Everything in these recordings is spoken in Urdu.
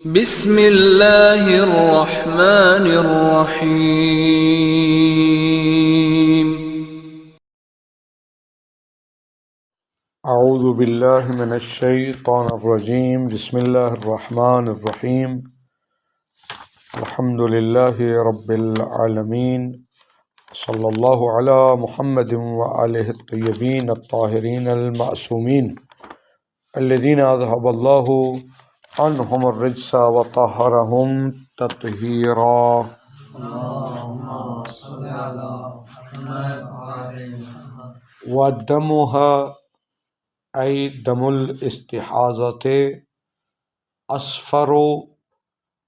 بسم اللہ الرحمن الرحیم۔ اعوذ باللہ من الشیطان الرجیم، بسم اللہ الرحمن الرحیم، الحمد للہ رب العالمین، صلی اللہ علی محمد وآلہ الطیبین الطاہرین المعصومین الذین اذہب اللہ عنہم الرجس وطہرہم تطہیرا۔ وَدَمُهَا ای دم الاستحاضۃ اصفر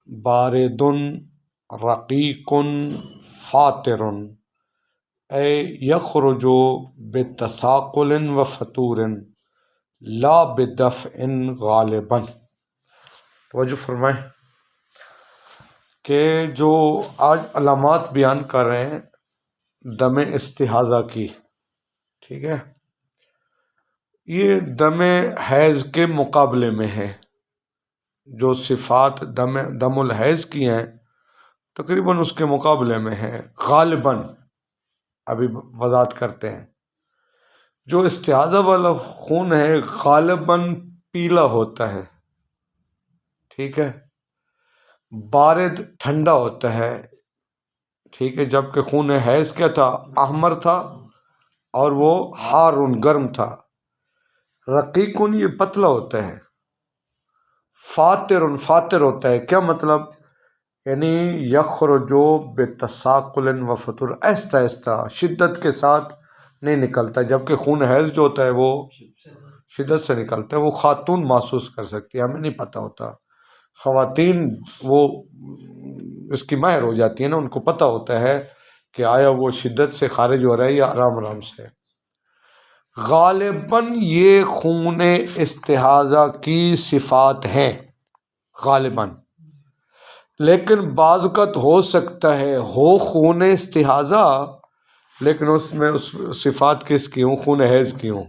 بارد رقیق فاطر ای یخرج بتثاقل و فتور لا بدفع غالبا۔ توجہ فرمائیں کہ جو آج علامات بیان کر رہے ہیں دم استحاضہ کی، ٹھیک ہے، یہ دم حیض کے مقابلے میں ہے۔ جو صفات دم الحیض کی ہیں تقریباً اس کے مقابلے میں ہے، غالباً ابھی وضاحت کرتے ہیں۔ جو استحاضہ والا خون ہے غالباً پیلا ہوتا ہے، ٹھیک ہے، بارد ٹھنڈا ہوتا ہے، ٹھیک ہے، جبکہ خون حیض کیا تھا؟ احمر تھا اور وہ حارن گرم تھا۔ رقیقن یہ پتلا ہوتا ہے، فاتر ہوتا ہے، کیا مطلب؟ یعنی یخرجو بتثاقل و فتور، آہستہ آہستہ شدت کے ساتھ نہیں نکلتا، جبکہ خون حیض جو ہوتا ہے وہ شدت سے نکلتا ہے۔ وہ خاتون محسوس کر سکتی ہے، ہمیں نہیں پتہ ہوتا۔ خواتین وہ اس کی ماہر ہو جاتی ہیں نا، ان کو پتہ ہوتا ہے کہ آیا وہ شدت سے خارج ہو رہا ہے یا آرام آرام سے۔ غالباً یہ خون استحاضہ کی صفات ہیں غالباً، لیکن بعض اوقات ہو سکتا ہے ہو خون استحاضہ لیکن اس میں اس صفات کس کی ہوں؟ خون حیض کی ہوں۔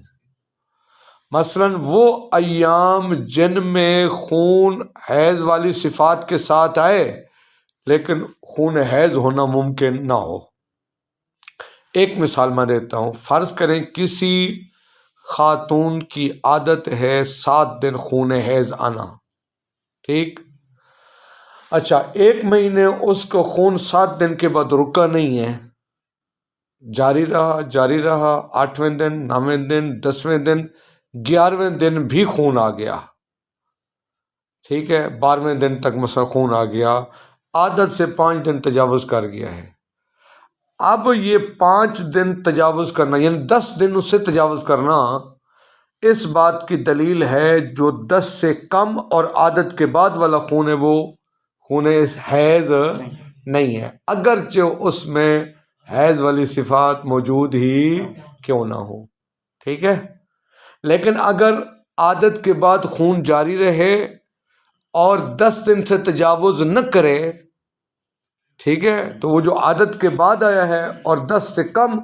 مثلاً وہ ایام جن میں خون حیض والی صفات کے ساتھ آئے لیکن خون حیض ہونا ممکن نہ ہو۔ ایک مثال میں دیتا ہوں، فرض کریں کسی خاتون کی عادت ہے 7 دن خون حیض آنا، ٹھیک، اچھا، 1 مہینے اس کو خون 7 دن کے بعد رکا نہیں ہے، جاری رہا، 8ویں دن، 9ویں دن، 10ویں دن، 11ویں دن بھی خون آ گیا، ٹھیک ہے، 12ویں دن تک مثلا خون آ گیا، عادت سے 5 دن تجاوز کر گیا ہے۔ اب یہ 5 دن تجاوز کرنا یعنی 10 دن اس سے تجاوز کرنا، اس بات کی دلیل ہے جو 10 سے کم اور عادت کے بعد والا خون ہے وہ خون حیض نہیں ہے، اگرچہ اس میں حیض والی صفات موجود ہی کیوں نہ ہو، ٹھیک ہے۔ لیکن اگر عادت کے بعد خون جاری رہے اور 10 دن سے تجاوز نہ کرے، ٹھیک ہے، تو وہ جو عادت کے بعد آیا ہے اور 10 سے کم،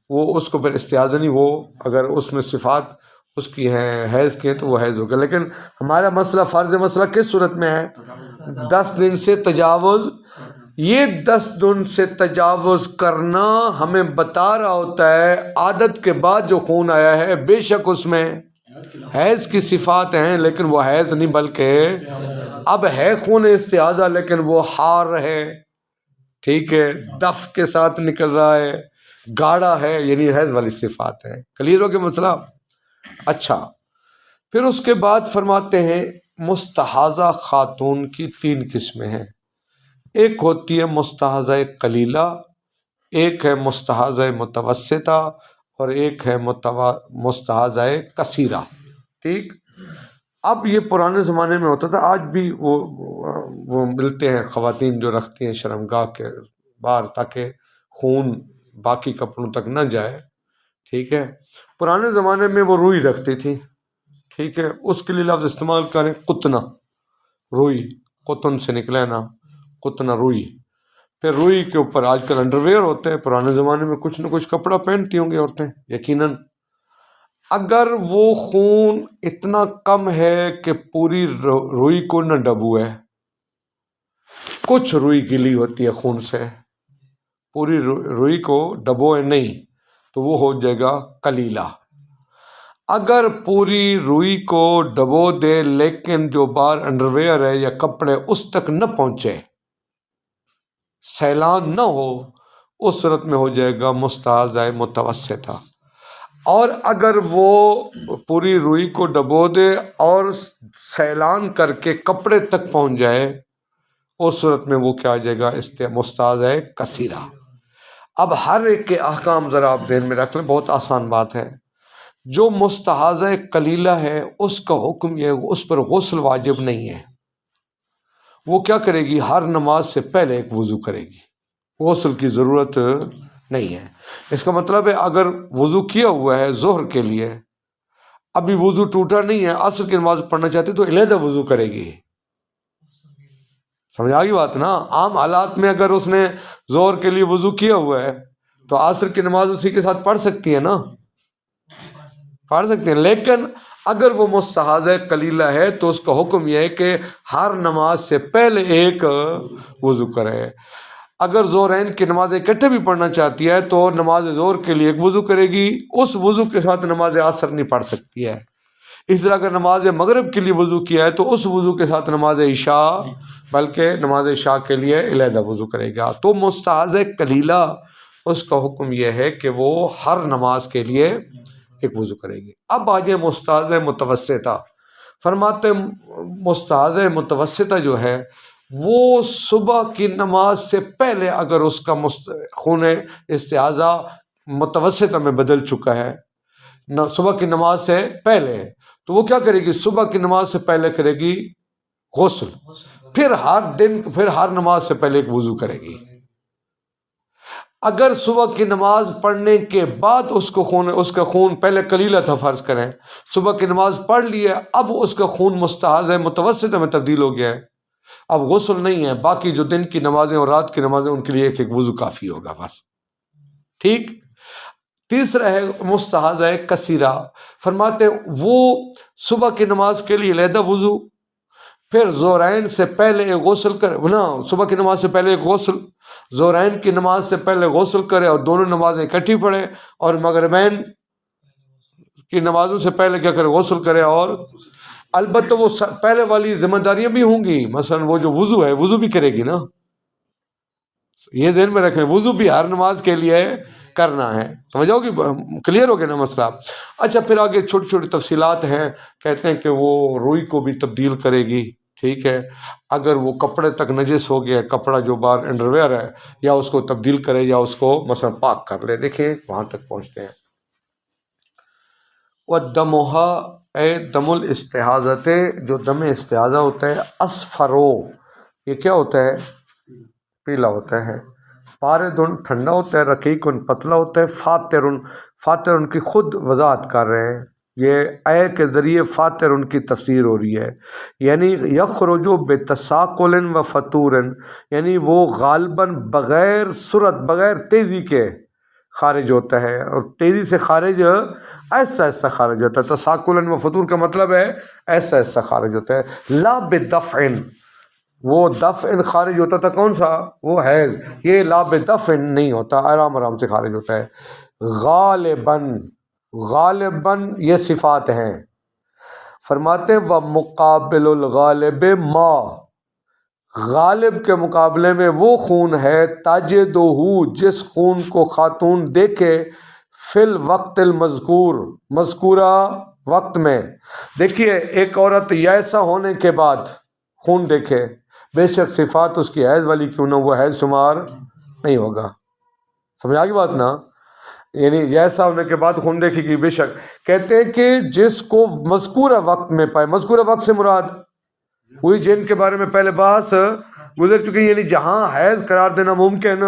وہ اس کو پھر استحاضہ نہیں، وہ اگر اس میں صفات اس کی ہیں حیض کی ہیں تو وہ حیض ہوگا۔ لیکن ہمارا مسئلہ، فرض مسئلہ کس صورت میں ہے؟ 10 دن سے تجاوز۔ یہ 10 دن سے تجاوز کرنا ہمیں بتا رہا ہوتا ہے عادت کے بعد جو خون آیا ہے بے شک اس میں حیض کی صفات ہیں لیکن وہ حیض نہیں بلکہ اب ہے خون استحاضہ لیکن وہ حار ہے، ٹھیک ہے، دف کے ساتھ نکل رہا ہے، گاڑھا ہے، یعنی حیض والی صفات ہیں۔ کلیئر ہو گیا مسئلہ؟ اچھا، پھر اس کے بعد فرماتے ہیں مستحاضہ خاتون کی 3 قسمیں ہیں۔ ایک ہوتی ہے مستحاضہ قلیلہ، ایک ہے مستحاضہ متوسطہ اور ایک ہے مستحاضہ کثیرہ، ٹھیک۔ اب یہ پرانے زمانے میں ہوتا تھا، آج بھی وہ ملتے ہیں خواتین جو رکھتی ہیں شرمگاہ کے باہر تاکہ خون باقی کپڑوں تک نہ جائے، ٹھیک ہے۔ پرانے زمانے میں وہ روئی رکھتی تھی، ٹھیک ہے، اس کے لیے لفظ استعمال کریں قطنہ، روئی، قطن سے نکلے نا، قطنہ روئی۔ پھر روئی کے اوپر آج کل انڈر ویئر ہوتے ہیں، پرانے زمانے میں کچھ نہ کچھ کپڑا پہنتی ہوں گی عورتیں یقیناً۔ اگر وہ خون اتنا کم ہے کہ پوری روئی کو نہ ڈبوئے، کچھ روئی گلی ہوتی ہے خون سے، پوری روئی کو ڈبوئے نہیں تو وہ ہو جائے گا قلیلہ۔ اگر پوری روئی کو ڈبو دے لیکن جو باہر انڈرویئر ہے یا کپڑے اس تک نہ پہنچے، سیلان نہ ہو، اس صورت میں ہو جائے گا مستحاضہ متوسطہ۔ اور اگر وہ پوری روئی کو ڈبو دے اور سیلان کر کے کپڑے تک پہنچ جائے، اس صورت میں وہ کیا آ جائے گا مستحاضہ کثیرہ۔ اب ہر ایک کے احکام ذرا آپ ذہن میں رکھ لیں، بہت آسان بات ہے۔ جو مستحاضہ قلیلہ ہے اس کا حکم یہ اس پر غسل واجب نہیں ہے، وہ کیا کرے گی؟ ہر نماز سے پہلے ایک وضو کرے گی، غسل کی ضرورت نہیں ہے۔ اس کا مطلب ہے اگر وضو کیا ہوا ہے ظہر کے لیے، ابھی وضو ٹوٹا نہیں ہے، عصر کی نماز پڑھنا چاہتے تو علیحدہ وضو کرے گی۔ سمجھ آ گئی بات نا؟ عام حالات میں اگر اس نے ظہر کے لیے وضو کیا ہوا ہے تو عصر کی نماز اسی کے ساتھ پڑھ سکتی ہے نا، پڑھ سکتے ہیں۔ لیکن اگر وہ مستحاضہ قلیلہ ہے تو اس کا حکم یہ ہے کہ ہر نماز سے پہلے ایک وضو کرے۔ اگر ظہرین کی نماز اکٹھے بھی پڑھنا چاہتی ہے تو نماز ظہر کے لیے ایک وضو کرے گی، اس وضو کے ساتھ نماز عصر نہیں پڑھ سکتی ہے۔ اس طرح اگر نماز مغرب کے لیے وضو کیا ہے تو اس وضو کے ساتھ نماز عشاء، بلکہ نماز عشاء کے لیے علیحدہ وضو کرے گا۔ تو مستحاضہ قلیلہ اس کا حکم یہ ہے کہ وہ ہر نماز کے لیے ایک وضو کرے گی۔ اب آ جائے مستحاضہ متوسطہ۔ فرماتے مستحاضہ متوسطہ جو ہے وہ صبح کی نماز سے پہلے اگر اس کا خون استحاضہ متوسطہ میں بدل چکا ہے، صبح کی نماز سے پہلے، تو وہ کیا کرے گی؟ صبح کی نماز سے پہلے کرے گی غسل، پھر ہر نماز سے پہلے ایک وضو کرے گی۔ اگر صبح کی نماز پڑھنے کے بعد اس کا خون پہلے قلیلہ تھا، فرض کریں صبح کی نماز پڑھ لی ہے، اب اس کا خون مستحاضہ متوسطہ میں تبدیل ہو گیا ہے، اب غسل نہیں ہے، باقی جو دن کی نمازیں اور رات کی نمازیں ان کے لیے ایک وضو کافی ہوگا بس، ٹھیک۔ تیسرا ہے مستحاضہ کثیرہ۔ فرماتے ہیں وہ صبح کی نماز کے لیے علیحدہ وضو، پھر ظہرین سے پہلے ایک غسل کرے، صبح کی نماز سے پہلے ایک غسل، ظہرین کی نماز سے پہلے غسل کرے اور دونوں نمازیں اکٹھی پڑھے، اور مغربین کی نمازوں سے پہلے کیا کرے؟ غسل کرے۔ اور البتہ وہ پہلے والی ذمہ داریاں بھی ہوں گی، مثلا وہ جو وضو ہے وضو بھی کرے گی نا، یہ ذہن میں رکھیں، وضو بھی ہر نماز کے لیے کرنا ہے۔ سمجھ آؤ گی؟ کلیئر ہو گیا نا مسئلہ؟ اچھا، پھر آگے چھوٹی چھوٹی تفصیلات ہیں، کہتے ہیں کہ وہ روئی کو بھی تبدیل کرے گی، ٹھیک ہے۔ اگر وہ کپڑے تک نجس ہو گیا، کپڑا جو باہر انڈرویئر ہے، یا اس کو تبدیل کرے یا اس کو مثلا پاک کر لے۔ دیکھیں وہاں تک پہنچتے ہیں۔ وَدَّمُهَا اے دم الاستحاضہ، جو دم استحاضہ ہوتا ہے، اسفرو، یہ کیا ہوتا ہے؟ پیلا ہوتا ہے، باردن ٹھنڈا ہوتا ہے، رقیقن پتلا ہوتا ہے، فاترن کی خود وضاحت کر رہے ہیں، یہ اے کے ذریعے فاترن کی تفسیر ہو رہی ہے، یعنی یخرج بتساقل و فتور، یعنی وہ غالباً بغیر سرعت، بغیر تیزی کے خارج ہوتا ہے، اور تیزی سے خارج ایسا ایسا خارج ہوتا ہے۔ تساقل و فتور کا مطلب ہے ایسا ایسا خارج ہوتا ہے، لا بدفع، وہ دفع خارج ہوتا تھا، کون سا؟ وہ حیض، یہ لا بدفع نہیں ہوتا، آرام آرام سے خارج ہوتا ہے۔ غالباً یہ صفات ہیں۔ فرماتے ہیں وَمُقَابِلُ الْغَالِبِ مَا، غالب کے مقابلے میں وہ خون ہے تَجِدُهُ، جس خون کو خاتون دیکھے فی الوقت المذکور، مذکورہ وقت میں۔ دیکھیے ایک عورت یائسہ ہونے کے بعد خون دیکھے، بے شک صفات اس کی حیض والی کیوں نہ، وہ حیض شمار نہیں ہوگا۔ سمجھ آگی بات نا؟ یعنی یائسہ ہونے کے بعد خون دیکھے گی، بے شک۔ کہتے ہیں کہ جس کو مذکورہ وقت میں پائے، مذکورہ وقت سے مراد وہی جن کے بارے میں پہلے بحث گزر چکی، یعنی جہاں حیض قرار دینا ممکن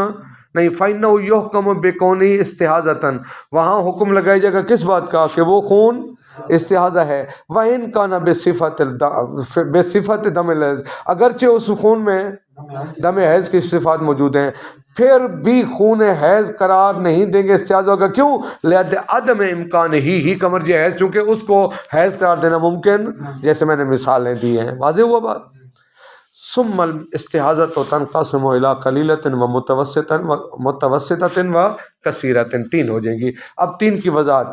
نہیں، فَإِنَّهُ يُحْكَمُ بِكَوْنِهِ اسْتِحَاضَةً، وہاں حکم لگائی جائے گا کس بات کا؟ کہ وہ خون استحاضہ ہے۔ وَإِنْ كَانَ بِصِفَةِ دَمِ الْحَیض، اگرچہ اس خون میں دم حیض کی صفات موجود ہیں، پھر بھی خون حیض قرار نہیں دیں گے استحاضہ کا۔ کیوں؟ عدم امکان ہی کا مرجع حیض، چونکہ اس کو حیض قرار دینا ممکن، جیسے میں نے مثالیں دی ہیں۔ واضح ہوا بات؟ ثم الاستحاضۃ تنقسم الی قلیلۃ و متوسطۃ و کثیرۃ، 3 ہو جائیں گی۔ اب 3 کی وضاحت،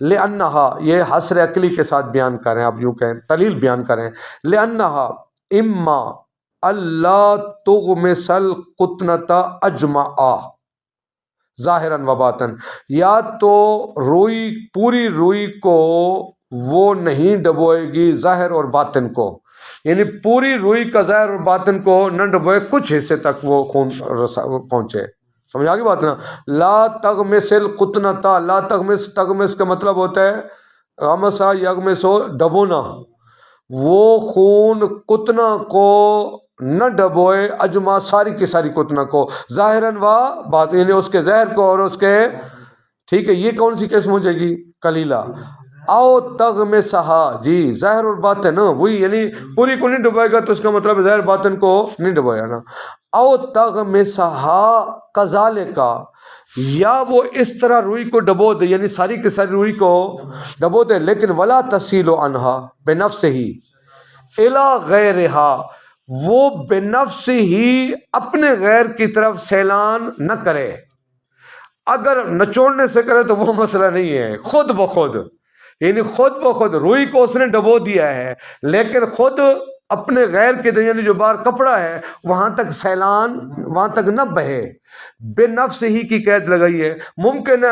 لأنہا، یہ حصر عقلی کے ساتھ بیان کریں، آپ یوں کہیں دلیل بیان کریں، لأنہا اما اللہ تغمس القطنۃ اجمعا ظاہراً و باطن، یا تو روئی، پوری روئی کو وہ نہیں ڈبوئے گی ظاہر اور باطن کو، یعنی پوری روئی کا ظاہر اور باطن کو نہ ڈبوئے، کچھ حصے تک وہ خون پہنچے۔ سمجھ آ گئی بات نا؟ لا تغمس القطنۃ، لا تغمس، تغمس کا مطلب ہوتا ہے غمسا یغمسو، ڈبونا، وہ خون قطنہ کو نہ ڈبوئے، اجما، ساری کی ساری قطنہ کو، ظاہراً و باطن، یعنی اس کے ظاہر کو اور اس کے، ٹھیک ہے، یہ کون سی قسم ہو جائے گی؟ قلیلہ۔ او تغمسہا، جی ظاہر اور باطن وہی، یعنی پوری کو نہیں ڈبوئے گا تو اس کا مطلب ظاہر باطن کو نہیں ڈبویا نا۔ او تغمسہا کذالک، یا وہ اس طرح روئی کو ڈبو دے، یعنی ساری کی ساری روئی کو ڈبو دے، لیکن ولا تسیل عنہا بنفسہ الی غیرہا، وہ بنفس ہی اپنے غیر کی طرف سیلان نہ کرے۔ اگر نچوڑنے سے کرے تو وہ مسئلہ نہیں ہے، خود بخود، یعنی خود بخود روئی کو اس نے ڈبو دیا ہے، لیکن خود اپنے غیر کے، یعنی جو باہر کپڑا ہے وہاں تک سیلان، وہاں تک نہ بہے، بے نفس ہی کی قید لگائی ہے، ممکن ہے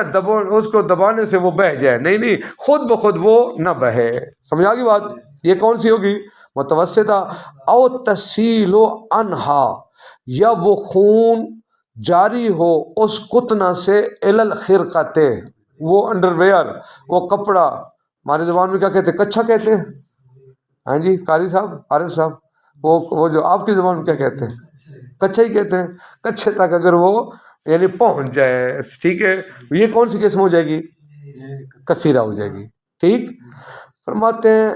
اس کو دبانے سے وہ بہہ جائے، نہیں، خود بخود وہ نہ بہے۔ سمجھ آ گئی بات؟ یہ کون سی ہوگی؟ متوسطہ۔ او تسیل عنہا، یا وہ خون جاری ہو اس قطنہ سے الی الخرقۃ، وہ انڈر ویئر، وہ کپڑا، ہماری زبان میں کیا کہتے ہیں؟ کچھا کہتے ہیں، ہاں جی قاری صاحب، عارف صاحب، وہ جو آپ کی زبان میں کیا کہتے ہیں؟ کچھا ہی کہتے ہیں۔ کچھے تک اگر وہ یعنی پہنچ جائے، ٹھیک ہے، یہ کون سی قسم ہو جائے گی؟ کثیرہ ہو جائے گی، ٹھیک۔ فرماتے ہیں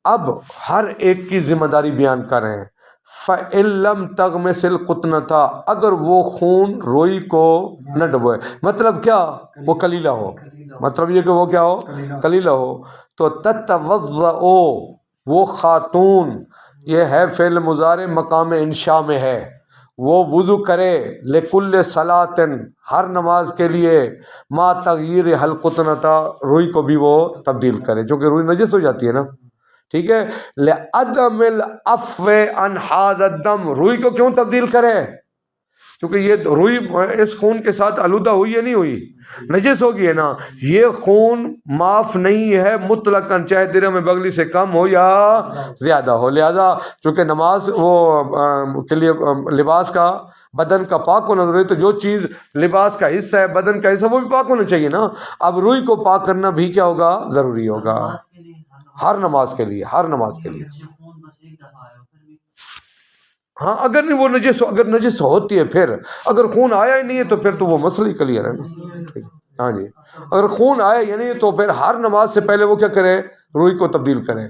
اب ہر ایک کی ذمہ داری بیان کر رہے ہیں۔ فَإِن لَمْ تَغْمِسِ الْقُطْنَةَ، اگر وہ خون روئی کو نہ ڈبوئے، مطلب کیا؟ وہ قلیلہ ہو، مطلب یہ کہ وہ کیا ہو؟ قلیلہ ہو، تو تتوضأ، وہ خاتون، یہ ہے فعل مضارع مقام انشاء میں ہے، وہ وضو کرے، لکل صلاۃ، ہر نماز کے لیے، ما تغییر القطنۃ، روئی کو بھی وہ تبدیل کرے، جو کہ روئی نجس ہو جاتی ہے نا، ٹھیک ہے۔ لعدم العفو عن ھذا الدم، روئی کو کیوں تبدیل کرے؟ کیونکہ یہ روئی اس خون کے ساتھ آلودہ ہوئی یا نہیں ہوئی؟ نجس ہوگی ہے نا، یہ خون معاف نہیں ہے مطلقاً، چاہے درہم بغلی سے کم ہو یا زیادہ ہو، لہذا چونکہ نماز وہ کے لیے لباس کا، بدن کا پاک ہونا ضروری ہے، تو جو چیز لباس کا حصہ ہے، بدن کا حصہ، وہ بھی پاک ہونا چاہیے نا۔ اب روئی کو پاک کرنا بھی کیا ہوگا؟ ضروری ہوگا، ہر نماز کے لیے، ہر نماز کے لیے۔ ہاں اگر نہیں وہ نجس ہو، اگر نجس ہوتی ہے، پھر اگر خون آیا ہی نہیں ہے تو پھر تو وہ مسئلہ ہی کلیئر ہے نا۔ ہاں جی، اگر خون آیا ہی نہیں ہے تو پھر ہر نماز سے پہلے وہ کیا کرے؟ روئی کو تبدیل کرے،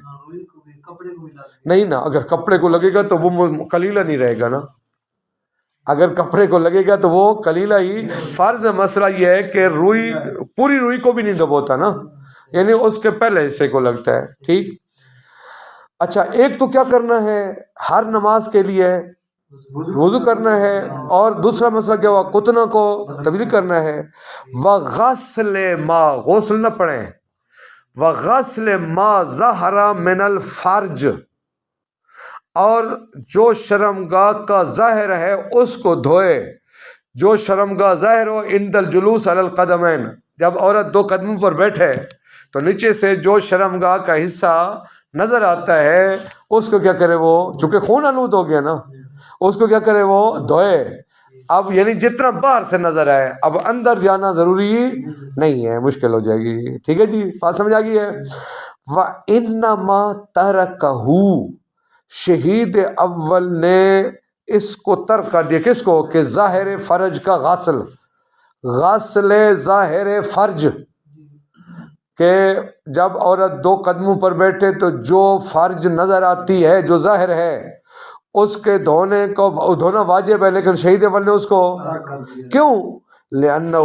نہیں نا، اگر کپڑے کو لگے گا تو وہ قلیلہ نہیں رہے گا نا، اگر کپڑے کو لگے گا تو وہ قلیلہ ہی۔ فرض مسئلہ یہ ہے کہ روئی، پوری روئی کو بھی نہیں ڈبوتا نا، یعنی اس کے پہلے حصے کو لگتا ہے، ٹھیک۔ اچھا، ایک تو کیا کرنا ہے؟ ہر نماز کے لیے وضو کرنا ہے، اور دوسرا مسئلہ کیا ہوا؟ قطنہ کو تبدیل کرنا ہے۔ وغسل ما، غسل نہ پڑھیں، وغسل ما ظہر من الفرج، اور جو شرمگاہ کا ظاہر ہے اس کو دھوئے، جو شرمگاہ ظاہر ہو عند الجلوس علی القدمین، جب عورت 2 قدموں پر بیٹھے تو نیچے سے جو شرمگاہ کا حصہ نظر آتا ہے اس کو کیا کرے؟ وہ چونکہ خون آلود ہو گیا نا، اس کو کیا کرے؟ وہ دھوئے۔ اب یعنی جتنا باہر سے نظر آئے، اب اندر جانا ضروری نہیں ہے، مشکل ہو جائے گی، ٹھیک ہے جی، بات سمجھ آ گئی ہے۔ وَإِنَّمَا تَرَكَهُ، شہید اول نے اس کو ترک کر دیا، کس کو؟ کہ ظاہر فرج کا غسل، غسل ظاہر فرج، کہ جب عورت 2 قدموں پر بیٹھے تو جو فرج نظر آتی ہے، جو ظاہر ہے، اس کے دھونے کو، دھونا واجب ہے، لیکن شہید اول نے اس کو کیوں؟ لأنہ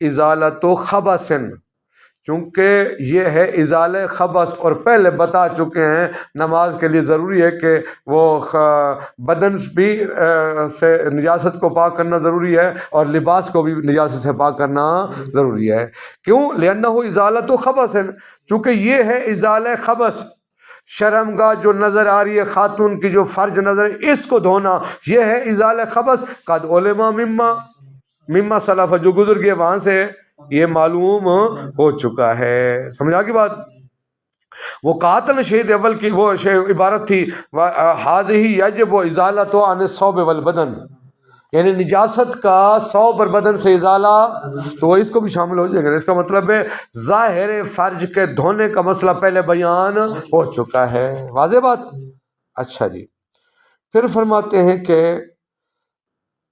ازالۃ خبث، چونکہ یہ ہے ازالہ خبث، اور پہلے بتا چکے ہیں نماز کے لیے ضروری ہے کہ وہ بدن بھی سے نجاست کو پاک کرنا ضروری ہے، اور لباس کو بھی نجاست سے پاک کرنا ضروری ہے۔ کیوں؟ لأنہ ازالۃ خبث، چونکہ یہ ہے ازالہ خبث، شرمگاہ جو نظر آ رہی ہے خاتون کی، جو فرج نظر، اس کو دھونا، یہ ہے ازالہ خبث۔ قد علما مما سلف، جو گزر گئے وہاں سے یہ معلوم ہو چکا ہے۔ سمجھا کی بات؟ وہ قاتل شہید اول کی وہ عبارت تھی، حاضہ یجب ازالۃ عن الثوب والبدن، یعنی نجاست کا ثوب اور بدن سے ازالہ، تو وہ اس کو بھی شامل ہو جائے گا۔ اس کا مطلب ہے ظاہر فرج کے دھونے کا مسئلہ پہلے بیان ہو چکا ہے۔ واضح بات؟ اچھا جی، پھر فرماتے ہیں کہ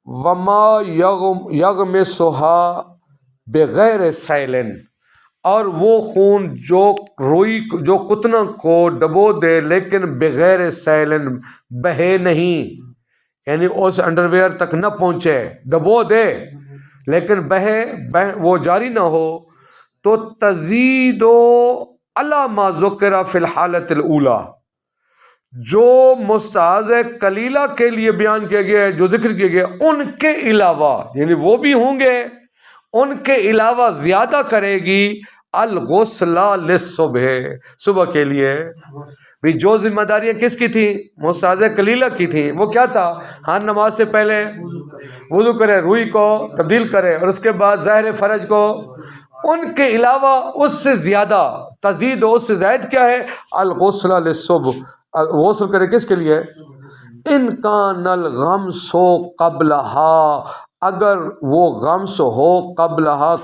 وما یغمسھا بغیر سیل، اور وہ خون جو قطنہ کو ڈبو دے لیکن بغیر سیل، بہے نہیں، یعنی اس انڈر ویئر تک نہ پہنچے، ڈبو دے لیکن بہے وہ جاری نہ ہو، تو تزید علی ما ذکر فی الحالۃ الاولی، جو مستحاض کلیلہ کے لیے بیان کیا گیا ہے، جو ذکر کیا گیا، ان کے علاوہ، یعنی وہ بھی ہوں گے، ان کے علاوہ زیادہ کرے گی الغسل للصبح، صبح کے لیے بھی۔ جو ذمہ داریاں کس کی تھیں؟ مستحاض کلیلہ کی تھیں۔ وہ کیا تھا؟ ہر نماز سے پہلے وضو کرے، روئی کو تبدیل کرے، اور اس کے بعد ظاہر فرج کو، ان کے علاوہ اس سے زیادہ تزید، اس سے زائد کیا ہے؟ الغسل للصبح، غسل کرے کس کے لیے؟ ان کان الغمس قبلہا، اگر وہ غمس ہو قبلہا،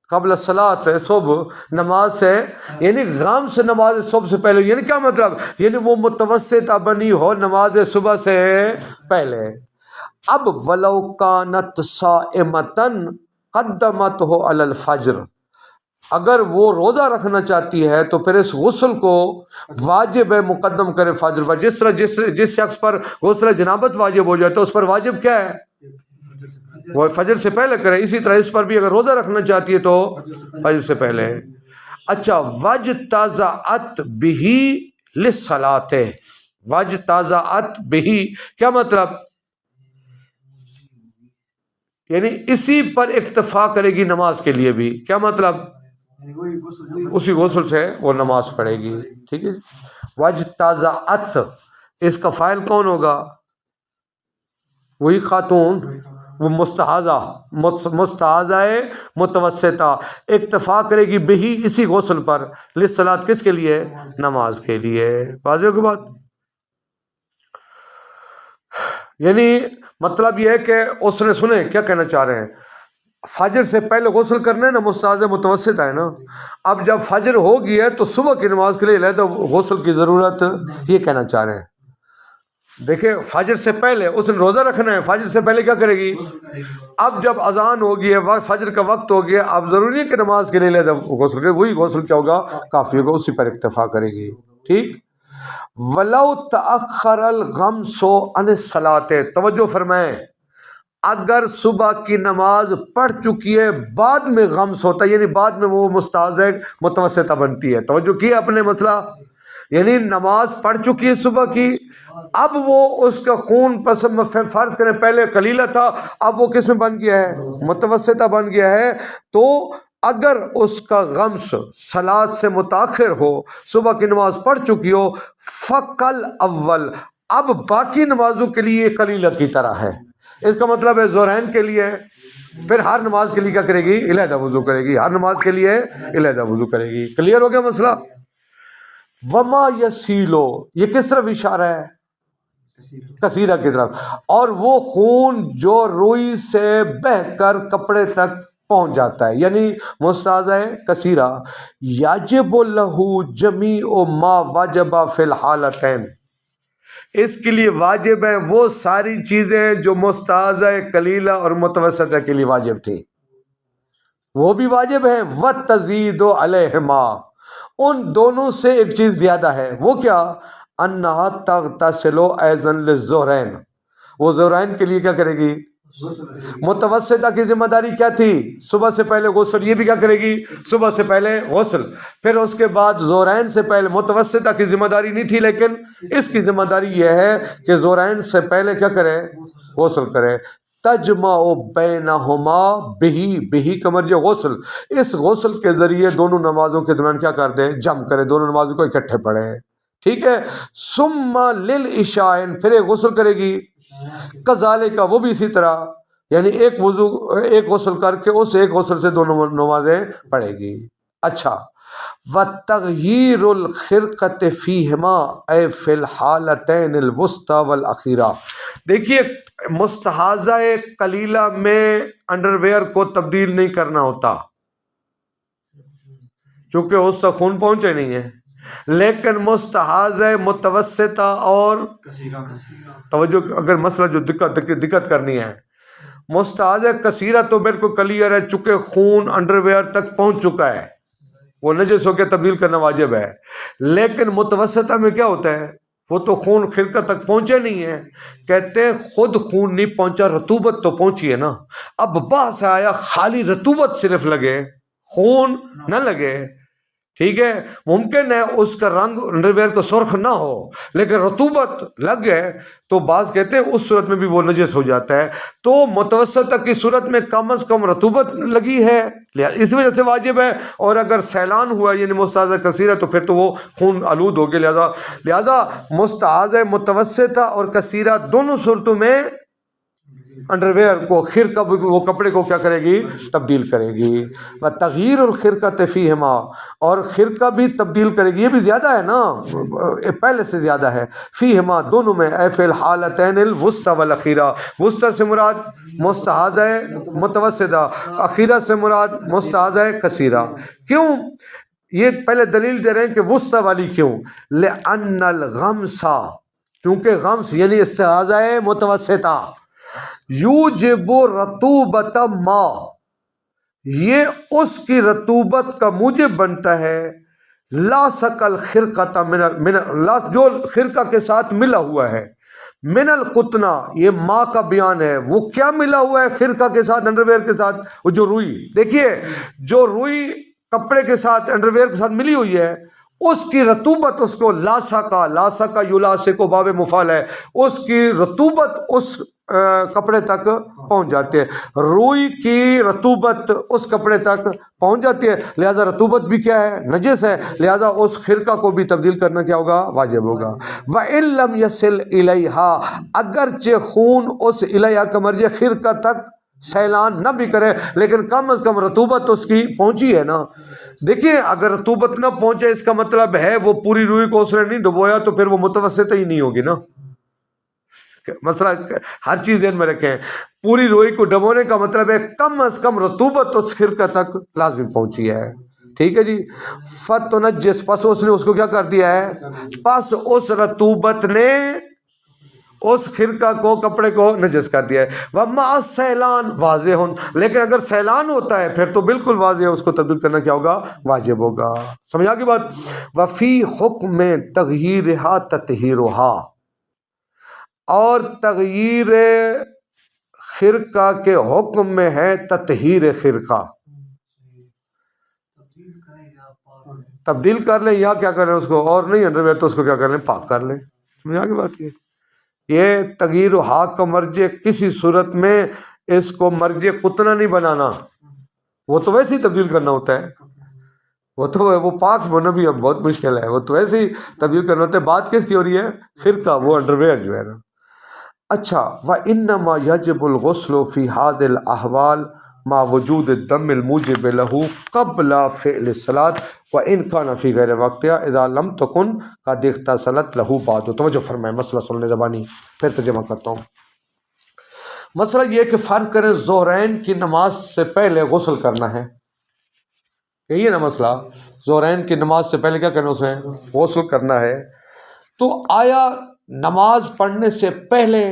قبل صلاۃ صبح، نماز سے، یعنی غمس نماز صبح سے پہلے، یعنی کیا مطلب؟ یعنی وہ متوسطہ بنی ہو نماز صبح سے پہلے۔ اب ولو کانت صائمۃ قدمتہ علی الفجر، اگر وہ روزہ رکھنا چاہتی ہے تو پھر اس غسل کو واجب ہے مقدم کرے فجر پر۔ جس طرح جس شخص پر غسل جنابت واجب ہو جائے تو اس پر واجب کیا ہے؟ وہ فجر سے پہلے کرے۔ اسی طرح اس پر بھی اگر روزہ رکھنا چاہتی ہے تو فجر سے پہلے۔ اچھا، وجتزعت بہ للصلاۃ، وجتزعت بہ کیا مطلب؟ یعنی اسی پر اکتفا کرے گی نماز کے لیے بھی۔ کیا مطلب؟ اسی غسل سے وہ نماز پڑھے گی۔ ٹھیک ہے جی۔ وجتزعت، اس کا فاعل کون ہوگا؟ وہی خاتون، وہ مستحاضہ متوسطہ، اکتفا کرے گی بہی، اسی غسل پر، للصلاۃ، کس کے لیے؟ نماز کے لیے۔ واضح کی بات؟ یعنی مطلب یہ ہے کہ اس نے، سنیں کیا کہنا چاہ رہے ہیں، فجر سے پہلے غسل کرنا ہے نا، مستحاضہ متوسطہ ہے نا، اب جب فجر ہو گئی ہے تو صبح کی نماز کے لیے علیحدہ غسل کی ضرورت، یہ کہنا چاہ رہے ہیں۔ دیکھیں، فجر سے پہلے اس نے روزہ رکھنا ہے، فجر سے پہلے کیا کرے گی؟ اب جب اذان ہو گئی ہے، فجر کا وقت ہو گیا، اب ضروری نہیں کہ نماز کے لیے علیحدہ غسل کرے، وہی غسل کیا ہوگا؟ کافی ہوگا، اسی پر اکتفا کرے گی۔ ٹھیک۔ ولو تأخر الغمس عن الصلاۃ، توجہ فرمائیں، اگر صبح کی نماز پڑھ چکی ہے، بعد میں غمس ہوتا ہے، یعنی بعد میں وہ مستحاضہ متوسطہ بنتی ہے۔ توجہ کی اپنے مسئلہ، یعنی نماز پڑھ چکی ہے صبح کی، اب وہ اس کا خون فرض کریں پہلے قلیلہ تھا، اب وہ کس میں بن گیا ہے؟ متوسطہ بن گیا ہے۔ تو اگر اس کا غمس صلاۃ سے متاخر ہو، صبح کی نماز پڑھ چکی ہو، فقل اول، اب باقی نمازوں کے لیے قلیلہ کی طرح ہے۔ اس کا مطلب ہے ظہرین کے لیے پھر ہر نماز کے لیے کیا کرے گی؟ علیحدہ وضو کرے گی، ہر نماز کے لیے علیحدہ وضو کرے گی۔ کلیئر ہو گیا مسئلہ؟ وما یسیلو، یہ کس طرف اشارہ ہے؟ کثیرہ کی طرف۔ اور وہ خون جو روئی سے بہہ کر کپڑے تک پہنچ جاتا ہے، یعنی مستحاضہ کثیرہ، یجب لہ جمیع ما وجب فی الحالتین، اس کے لیے واجب ہے وہ ساری چیزیں جو مستحاضہ کلیلہ اور متوسطہ کے لیے واجب تھی، وہ بھی واجب ہیں۔ وتزید علیہما، ان دونوں سے ایک چیز زیادہ ہے، وہ کیا؟ انہا تغتسل ایضا للظہرین، وہ ظہرین کے لیے کیا کرے گی؟ متوسطہ کی ذمہ داری کیا تھی؟ صبح سے پہلے غسل. یہ بھی کیا کرے گی؟ صبح سے پہلے غسل. پھر اس کے بعد زورین سے پہلے. متوسطہ کی ذمہ داری نہیں تھی لیکن اس کی ذمہ داری یہ ہے کہ زورین سے پہلے کیا کرے؟ غسل کرے. تجمع بینہما بہی کا مرجع غسل. اس غسل کے ذریعے دونوں نمازوں کے درمیان کیا کر دے؟ جم کرے، دونوں نمازوں کو اکٹھے پڑھے. ٹھیک ہے. ثم للعشاء، پھر ایک غسل کرے گی. کذالک، وہ بھی اسی طرح، یعنی ایک غسل کر کے اس ایک غسل سے دونوں نمازیں پڑھے گی. اچھا. وتغییر الخرقۃ فیہما اے فی الحالتین الوسطی والأخیرہ. دیکھیے مستحاضہ قلیلہ میں انڈر ویئر کو تبدیل نہیں کرنا ہوتا کیونکہ اس تک خون پہنچے نہیں ہے. لیکن مستحاضہ متوسطہ اور توجہ، اگر مسئلہ جو دقت کرنی ہے، مستحاضہ کثیرہ تو بالکل کلیئر ہے، چونکہ خون انڈر ویئر تک پہنچ چکا ہے، وہ نجس ہو کے تبدیل کرنا واجب ہے. لیکن متوسطہ میں کیا ہوتا ہے؟ وہ تو خون خرقہ تک پہنچے نہیں ہے. کہتے ہیں خود خون نہیں پہنچا، رطوبت تو پہنچی ہے نا. اب بحث آیا خالی رطوبت صرف لگے، خون نہ لگے. ٹھیک ہے. ممکن ہے اس کا رنگ انڈر ویئر کو سرخ نہ ہو لیکن رطوبت لگ گئے تو بعض کہتے ہیں اس صورت میں بھی وہ نجس ہو جاتا ہے. تو متوسطہ کی صورت میں کم از کم رطوبت لگی ہے، اس وجہ سے واجب ہے. اور اگر سیلان ہوا یعنی مستحاضہ کثیرہ تو پھر تو وہ خون آلود ہو گیا. لہذا مستحاضہ متوسطہ اور کثیرہ دونوں صورتوں میں انڈر ویئر کو، خرقہ، وہ کپڑے کو کیا کرے گی؟ تبدیل کرے گی. وتغییر الخرقۃ فیہما، اور خرقہ بھی تبدیل کرے گی. یہ بھی زیادہ ہے نا، پہلے سے زیادہ ہے. فیہما، دونوں میں. اے فی الحالتین الوسطی والاخیرہ. وسطی سے مراد مستحاضہ متوسطہ، اخیرہ سے مراد مستحاضہ کثیرہ. کیوں یہ پہلے دلیل دے رہے ہیں کہ وسطی والی کیوں؟ لأن الغمس، کیونکہ غمس یعنی استحاضہ متوسطہ یوجب رطوبت ما، یہ اس کی رطوبت کا موجب بنتا ہے. لاصق الخرقۃ جو خرقہ کے ساتھ ملا ہوا ہے. من القطنہ، یہ ماں کا بیان ہے. وہ کیا ملا ہوا ہے خرقہ کے ساتھ، انڈر ویئر کے ساتھ؟ وہ جو روئی، دیکھیے جو روئی کپڑے کے ساتھ انڈر ویئر کے ساتھ ملی ہوئی ہے، اس کی رطوبت اس کو لاسکا یلاسکو باب مفعول ہے، اس کی رطوبت اس کپڑے تک پہنچ جاتی ہے. روئی کی رطوبت اس کپڑے تک پہنچ جاتی ہے، لہذا رطوبت بھی کیا ہے؟ نجس ہے. لہذا اس خرقہ کو بھی تبدیل کرنا کیا ہوگا؟ واجب ہوگا. وَإِن لَمْ يَصِلْ إِلَيْهَا، اگرچہ خون اس الیہا کا مرجع خرقہ تک سیلان نہ بھی کرے لیکن کم از کم رطوبت اس کی پہنچی ہے نا. دیکھیے اگر رطوبت نہ پہنچے اس کا مطلب ہے وہ پوری روئی کو اس نے نہیں ڈبویا تو پھر وہ متوسطہ ہی نہیں ہوگی نا. مسئلہ ہر چیز ذہن میں رکھیں. پوری روئی کو ڈبونے کا مطلب ہے کم از کم رطوبت اس خرقہ تک لازم پہنچی ہے. ٹھیک ہے جی. فتنجس، پس اس نے اس کو کیا کر دیا ہے؟ پس اس رطوبت نے اس خرقہ کو، کپڑے کو نجس کر دیا ہے. وَمَعَ السَّيْلَانِ واضح، لیکن اگر سیلان ہوتا ہے پھر تو بالکل واضح ہے، اس کو تبدیل کرنا کیا ہوگا؟ واجب ہوگا. سمجھا کی بات؟ وَفِي حُکْمِ تَغْیِیرِهَا تَطْہِیرُهَا، اور تغییر خرقہ کے حکم میں ہے تطہیر خرقہ. تبدیل کر لیں یا کیا کریں اس کو، اور نہیں انڈر ویئر تو اس کو کیا کر لیں؟ پاک کر لیں. سمجھا کی بات؟ یہ تغییر و حق کا مرجع کسی صورت میں اس کو مرجع قطنہ نہیں بنانا، وہ تو ویسے ہی تبدیل کرنا ہوتا ہے. وہ تو وہ پاک ہونا بھی اب بہت مشکل ہے، وہ تو ویسے ہی تبدیل کرنا ہوتا ہے. بات کس کی ہو رہی ہے؟ خرقہ، وہ انڈر ویئر جو ہے نا. اچھا. وَإِنَّمَا يَجِبُ الْغُسْلُ فِي هَذِهِ الْأَحْوَالِ مَعَ وُجُودِ الدَّمِ الْمُوجِبِ لَهُ قَبْلَ فِعْلِ الصَّلَاةِ وَإِنْ كَانَ فِي غَيْرِ وَقْتِهَا إِذَا لَمْ تَكُنْ قَدْ اغْتَسَلَتْ لَهُ بَعْدُ. توجہ فرمائیں، مسئلہ سن لیں زبانی، پھر ترجمہ کرتا ہوں. مسئلہ یہ کہ فرض کریں ظہرین کی نماز سے پہلے غسل کرنا ہے. یہی ہے نا مسئلہ، ظہرین کی نماز سے پہلے کیا کرنا، اسے غسل کرنا ہے. تو آیا نماز پڑھنے سے پہلے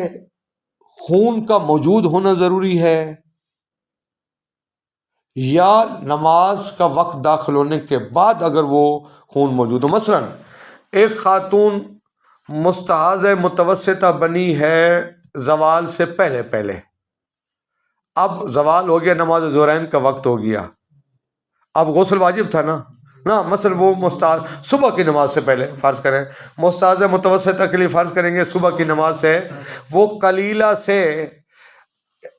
خون کا موجود ہونا ضروری ہے یا نماز کا وقت داخل ہونے کے بعد اگر وہ خون موجود ہو؟ مثلا ایک خاتون مستحاضہ متوسطہ بنی ہے زوال سے پہلے، اب زوال ہو گیا، نماز ظہرین کا وقت ہو گیا، اب غسل واجب تھا نا مثلا وہ صبح کی نماز سے پہلے فرض کریں، مستحاضہ متوسطہ کے لیے فرض کریں گے صبح کی نماز سے، وہ قلیلہ سے،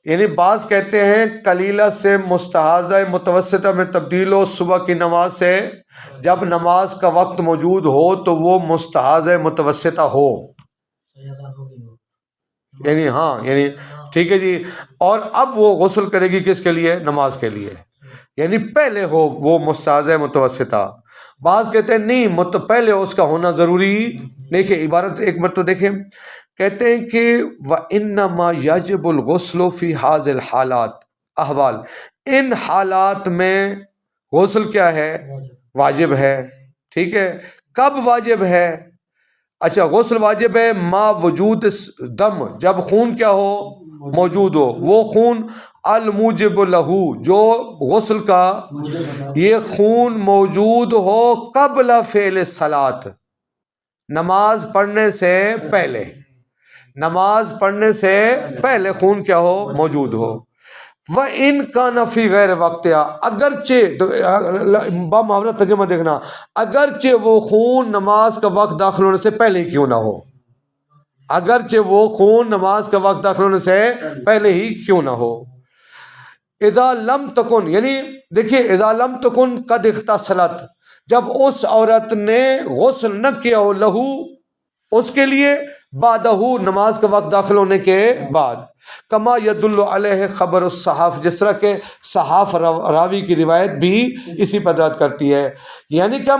یعنی بعض کہتے ہیں قلیلہ سے مستحاضہ متوسطہ میں تبدیل ہو صبح کی نماز سے، جب نماز کا وقت موجود ہو تو وہ مستحاضہ متوسطہ ہو، یعنی یعنی ٹھیک ہے جی، اور اب وہ غسل کرے گی کس کے لیے؟ نماز کے لیے، یعنی پہلے ہو وہ مستحاضہ متوسطہ۔ بعض کہتے ہیں نہیں پہلے اس کا ہونا ضروری، دیکھیں عبارت ایک مرتبہ دیکھیں، کہتے ہیں کہ وَإِنَّمَا يَجِبُ الْغُسْلُ فِي هَذِهِ الْحَالَاتِ، احوال، ان حالات میں غسل کیا ہے؟ واجب ہے، ٹھیک ہے۔ کب واجب ہے؟ اچھا غسل واجب ہے ما وجود دم، جب خون کیا ہو؟ موجود ہو، وہ خون الموجب لہو، جو غسل کا یہ خون موجود ہو قبل فعل الصلاۃ، نماز پڑھنے سے پہلے، نماز پڑھنے سے پہلے خون کیا ہو؟ موجود ہو۔ وَإِن كَانَ فِي غَيْرِ وَقْتِهَا، اگرچہ بامحاورہ ترجمہ دیکھنا، اگرچہ وہ خون نماز کا وقت داخل ہونے سے پہلے ہی کیوں نہ ہو، اگرچہ وہ خون نماز کا وقت داخل ہونے سے پہلے ہی کیوں نہ ہو۔ اذا لم تکن، یعنی دیکھیے اذا لم تکن قد اغتسلت، جب اس عورت نے غسل نہ کیا ہو، لہو اس کے لیے، بعدہ نماز کا وقت داخل ہونے کے بعد، کما یدل علیہ خبر الصحاف، جس طرح کہ صحاف راوی کی روایت بھی اسی پر دلالت کرتی ہے۔ یعنی کیا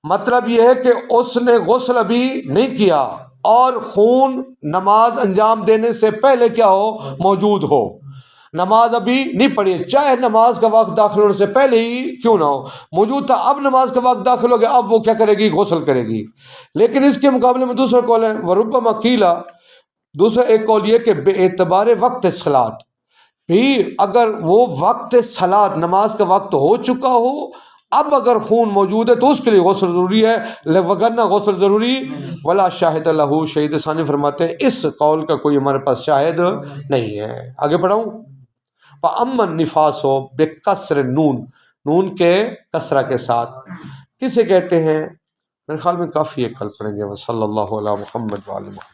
مطلب یہ ہے کہ اس نے غسل ابھی نہیں کیا اور خون نماز انجام دینے سے پہلے کیا ہو؟ موجود ہو، نماز ابھی نہیں پڑھی، چاہے نماز کا وقت داخل ہونے سے پہلے ہی کیوں نہ ہو، موجود تھا، اب نماز کا وقت داخل ہو گیا، اب وہ کیا کرے گی؟ غسل کرے گی۔ لیکن اس کے مقابلے میں دوسرا قول ہے وربما قیلا، دوسرا ایک قول یہ کہ بے اعتبار وقت صلاۃ، بھی اگر وہ وقت صلاۃ نماز کا وقت ہو چکا ہو، اب اگر خون موجود ہے تو اس کے لیے غسل ضروری ہے، وگرنہ غسل ضروری ولا شاہد لہو، شہید ثانی فرماتے ہیں اس قول کا کوئی ہمارے پاس شاہد نہیں ہے۔ آگے پڑھاؤں، فَأَمَّا النِّفَاسُ بِكَسْرِ نون، نون کے کسرہ کے ساتھ، کسے کہتے ہیں؟ میرے خیال میں کافی ہے، کل پڑھیں گے۔ وصلی اللہ علی محمد وعلی محمد۔